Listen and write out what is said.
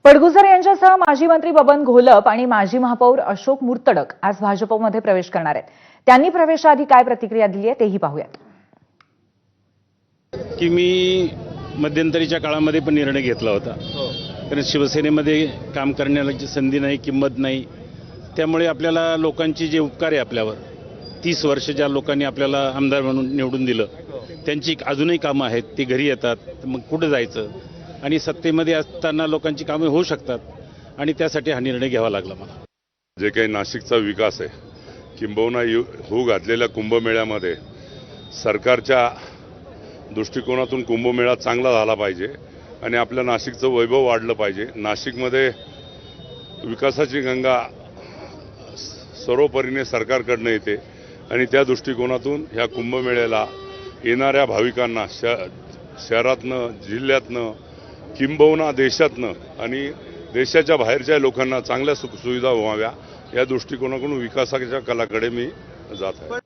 पडघुसर यांच्यासह माजी मंत्री बबन घोलप आणि माजी महापौर अशोक मुर्तडक आज भाजपमध्ये प्रवेश करणार आहेत। त्यांनी प्रवेशाआधी काय प्रतिक्रिया दिली आहे तेही पाहूयात। की मी मध्यंतरीच्या काळामध्ये पण निर्णय घेतला होता, कारण शिवसेनेमध्ये काम करण्याची संधी नाही, किंमत नाही। त्यामुळे आपल्याला लोकांची जे उपकार आहे आपल्यावर 30 वर्ष ज्या लोकांनी आपल्याला आमदार म्हणून निवडून दिलं, त्यांची अजूनही कामं आहेत, ती घरी येतात, मग कुठं जायचं आणि सत्तेमध्ये असताना लोकांची कामे होऊ शकतात आणि त्यासाठी हा निर्णय घ्यावा लागला मला। जे काही नाशिकचा विकास आहे, किंबहुना होऊ घातलेल्या कुंभमेळ्यामध्ये सरकारच्या दृष्टिकोनातून कुंभमेळा चांगला झाला पाहिजे आणि आपल्या नाशिकचं वैभव वाढलं पाहिजे। नाशिकमध्ये विकासाची गंगा सर्वपरीने सरकारकडनं येते आणि त्या दृष्टिकोनातून ह्या कुंभमेळ्याला येणाऱ्या भाविकांना शहरातनं, जिल्ह्यातनं, किंबहुना देशातनं आणि देशाच्या बाहेरच्या लोकांना चांगल्या सुखसुविधा व्हाव्या या दृष्टिकोनातून विकासाच्या कलाकडे मी जात आहे।